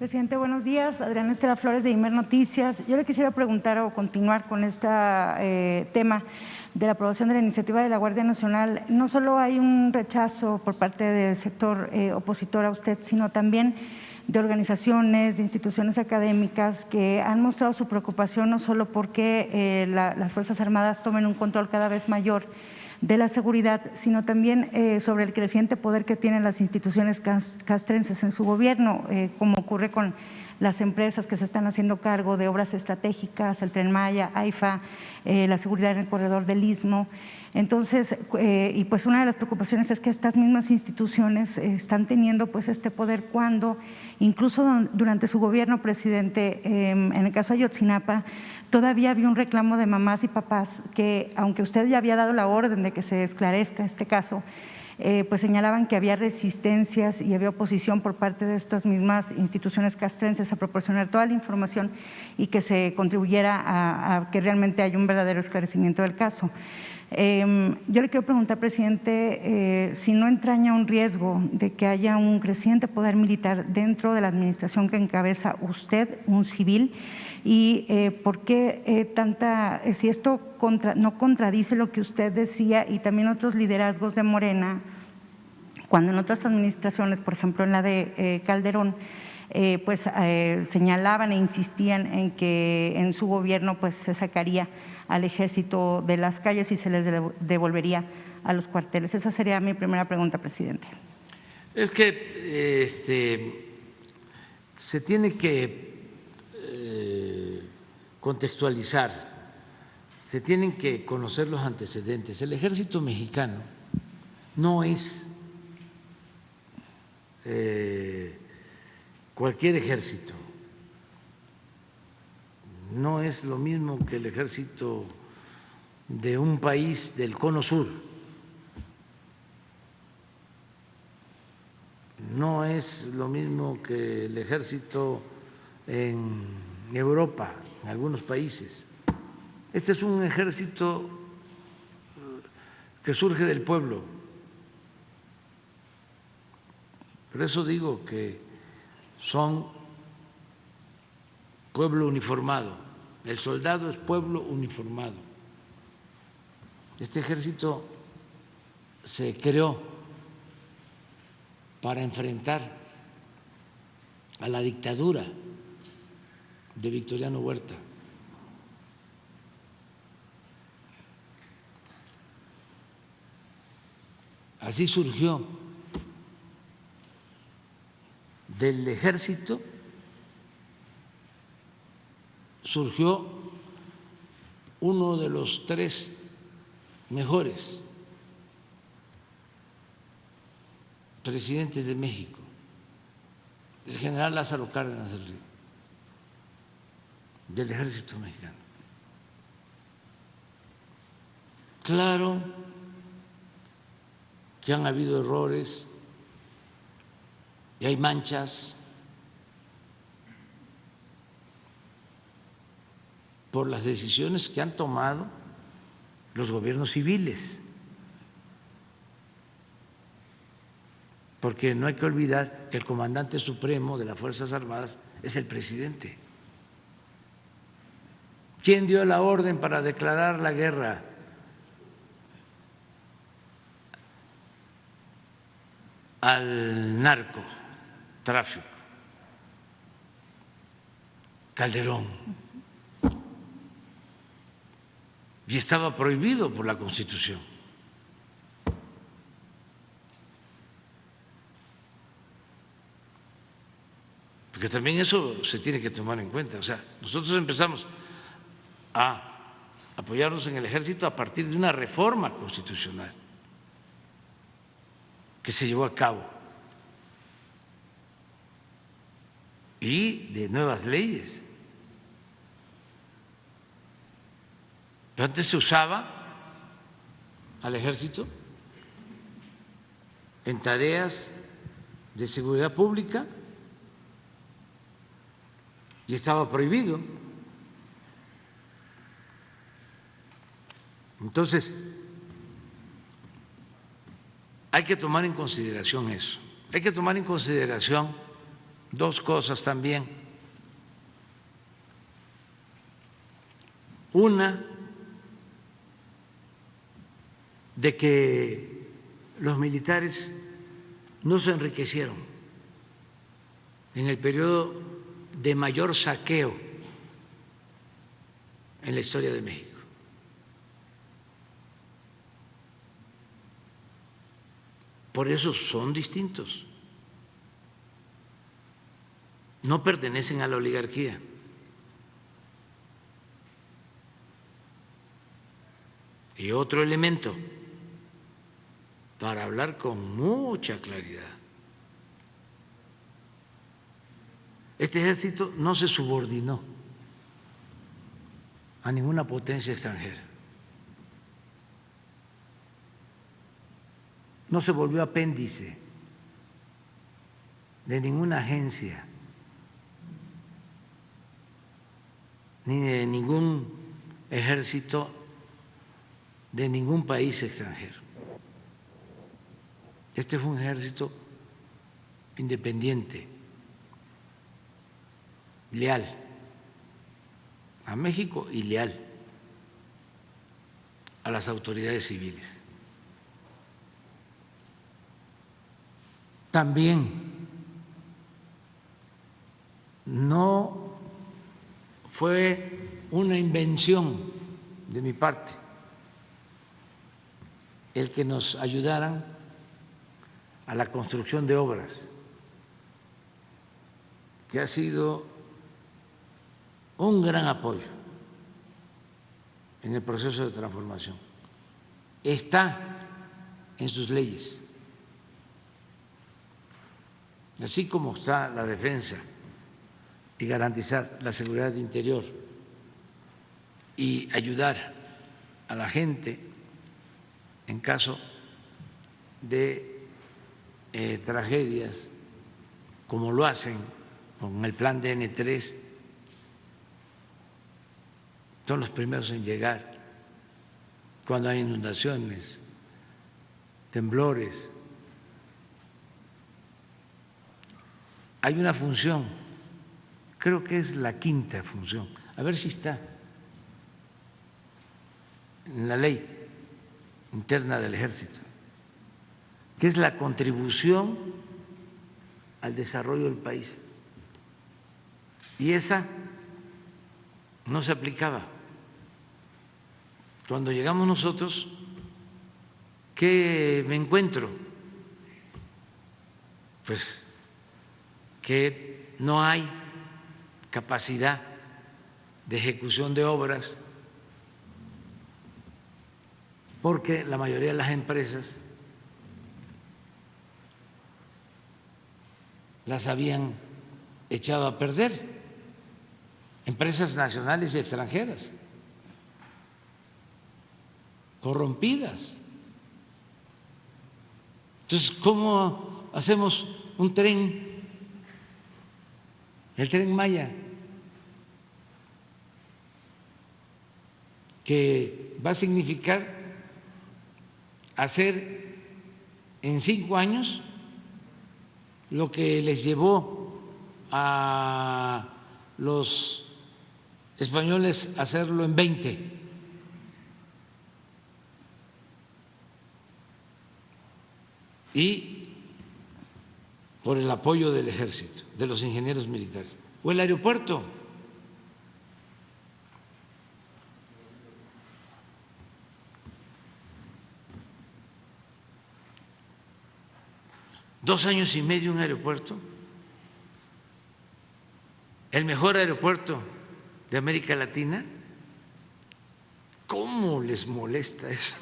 Presidente, buenos días. Adriana Estela Flores de Imer Noticias. Yo le quisiera preguntar o continuar con este tema de la aprobación de la iniciativa de la Guardia Nacional. No solo hay un rechazo por parte del sector opositor a usted, sino también de organizaciones, de instituciones académicas que han mostrado su preocupación no solo porque las Fuerzas Armadas tomen un control cada vez mayor de la seguridad, sino también sobre el creciente poder que tienen las instituciones castrenses en su gobierno, como ocurre con las empresas que se están haciendo cargo de obras estratégicas, el Tren Maya, AIFA, la seguridad en el corredor del Istmo. Entonces, y pues una de las preocupaciones es que estas mismas instituciones están teniendo pues este poder cuando incluso durante su gobierno, presidente, en el caso de Ayotzinapa, todavía había un reclamo de mamás y papás que, aunque usted ya había dado la orden de que se esclarezca este caso, pues señalaban que había resistencias y había oposición por parte de estas mismas instituciones castrenses a proporcionar toda la información y que se contribuyera a que realmente haya un verdadero esclarecimiento del caso. Yo le quiero preguntar, presidente, si no entraña un riesgo de que haya un creciente poder militar dentro de la administración que encabeza usted, un civil, y por qué si esto no contradice lo que usted decía y también otros liderazgos de Morena, cuando en otras administraciones, por ejemplo en la de Calderón, señalaban e insistían en que en su gobierno pues se sacaría al ejército de las calles y se les devolvería a los cuarteles. Esa sería mi primera pregunta, presidente. Es que se tiene que contextualizar, se tienen que conocer los antecedentes. El ejército mexicano no es cualquier ejército, no es lo mismo que el ejército de un país del cono sur, no es lo mismo que el ejército en Europa, en algunos países. Este es un ejército que surge del pueblo. Por eso digo que son pueblo uniformado. El soldado es pueblo uniformado. Este ejército se creó para enfrentar a la dictadura de Victoriano Huerta. Así surgió. Del ejército surgió uno de los 3 mejores presidentes de México, el general Lázaro Cárdenas del Río, del ejército mexicano. Claro que han habido errores y hay manchas por las decisiones que han tomado los gobiernos civiles, porque no hay que olvidar que el comandante supremo de las Fuerzas Armadas es el presidente. ¿Quién dio la orden para declarar la guerra? Al narcotráfico. Calderón. Y estaba prohibido por la Constitución. Porque también eso se tiene que tomar en cuenta. O sea, nosotros empezamos a apoyarnos en el ejército a partir de una reforma constitucional que se llevó a cabo y de nuevas leyes. Pero antes se usaba al ejército en tareas de seguridad pública y estaba prohibido. Entonces, hay que tomar en consideración eso, hay que tomar en consideración dos cosas también. Una, de que los militares no se enriquecieron en el periodo de mayor saqueo en la historia de México. Por eso son distintos. No pertenecen a la oligarquía. Y otro elemento, para hablar con mucha claridad, este ejército no se subordinó a ninguna potencia extranjera. No se volvió apéndice de ninguna agencia ni de ningún ejército de ningún país extranjero. Este fue un ejército independiente, leal a México y leal a las autoridades civiles. También no fue una invención de mi parte el que nos ayudaran a la construcción de obras, que ha sido un gran apoyo en el proceso de transformación. Está en sus leyes, así como está la defensa y garantizar la seguridad interior y ayudar a la gente en caso de tragedias, como lo hacen con el plan DN3, son los primeros en llegar cuando hay inundaciones, temblores. Hay una función, creo que es la quinta función, a ver si está en la ley interna del Ejército, que es la contribución al desarrollo del país. Y esa no se aplicaba. Cuando llegamos nosotros, ¿qué me encuentro? Pues que no hay capacidad de ejecución de obras, porque la mayoría de las empresas las habían echado a perder, empresas nacionales y extranjeras, corrompidas. Entonces, ¿cómo hacemos un tren, el Tren Maya, que va a significar hacer en 5 años lo que les llevó a los españoles a hacerlo en 20? Y por el apoyo del ejército, de los ingenieros militares. O el aeropuerto. ¿2 años y medio un aeropuerto? ¿El mejor aeropuerto de América Latina? ¿Cómo les molesta eso?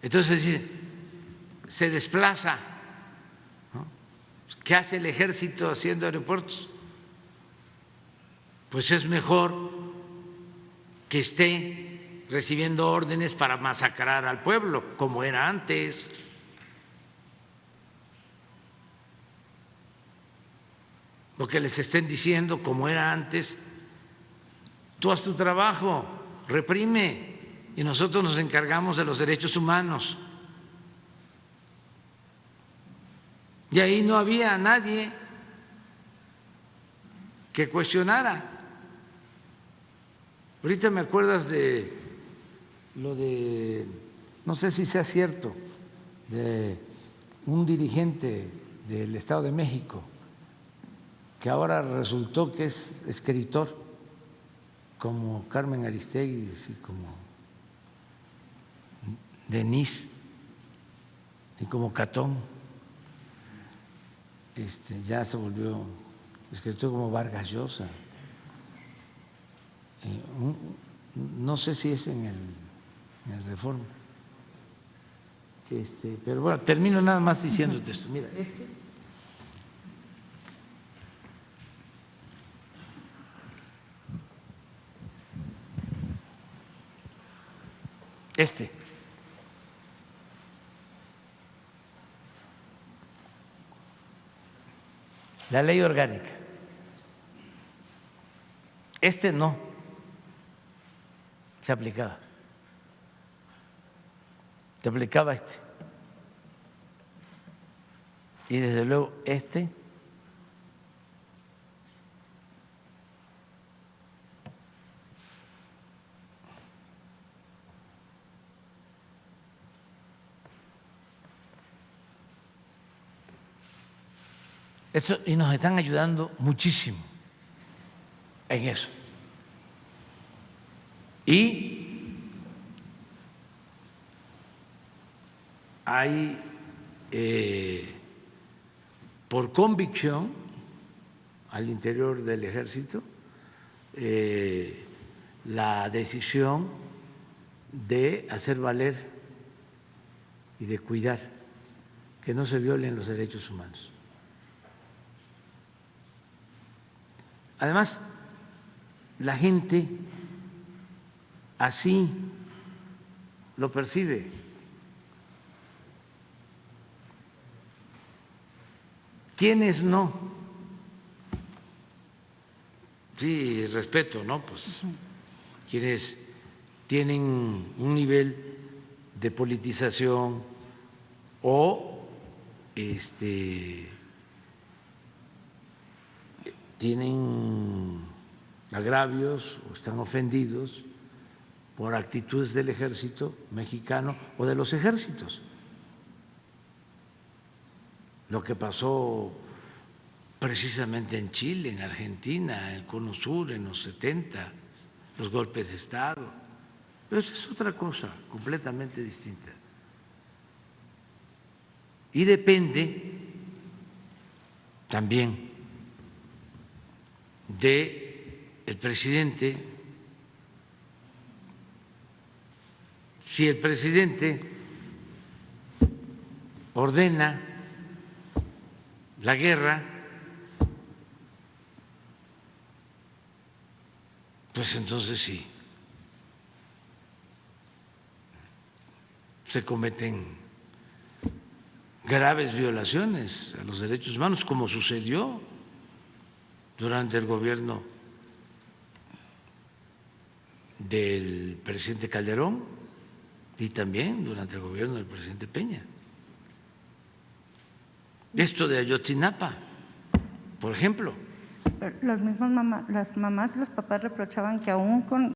Entonces se desplaza, ¿no? ¿Qué hace el ejército haciendo aeropuertos? Pues es mejor que esté recibiendo órdenes para masacrar al pueblo, como era antes. Lo que les estén diciendo, como era antes: tú haz tu trabajo, reprime, y nosotros nos encargamos de los derechos humanos. Y ahí no había nadie que cuestionara. Ahorita me acuerdas de lo de, no sé si sea cierto, de un dirigente del Estado de México que ahora resultó que es escritor, como Carmen Aristegui y como Denise y como Catón, ya se volvió escritor como Vargas Llosa. No sé si es en el Reforma. Pero bueno, termino nada más diciéndote esto. Mira, la ley orgánica. No se aplicaba. Se aplicaba y desde luego y nos están ayudando muchísimo en eso. Y hay por convicción al interior del Ejército la decisión de hacer valer y de cuidar que no se violen los derechos humanos. Además, la gente así lo percibe. ¿Quiénes no? Sí, respeto, ¿no? Pues quienes tienen un nivel de politización o tienen agravios o están ofendidos por actitudes del ejército mexicano o de los ejércitos. Lo que pasó precisamente en Chile, en Argentina, en el Cono Sur, en los 70, los golpes de Estado. Pero eso es otra cosa completamente distinta. Y depende también del presidente. Si el presidente ordena la guerra, pues entonces sí, se cometen graves violaciones a los derechos humanos, como sucedió durante el gobierno del presidente Calderón y también durante el gobierno del presidente Peña. Esto de Ayotzinapa, por ejemplo. Las mamás y los papás reprochaban que aún con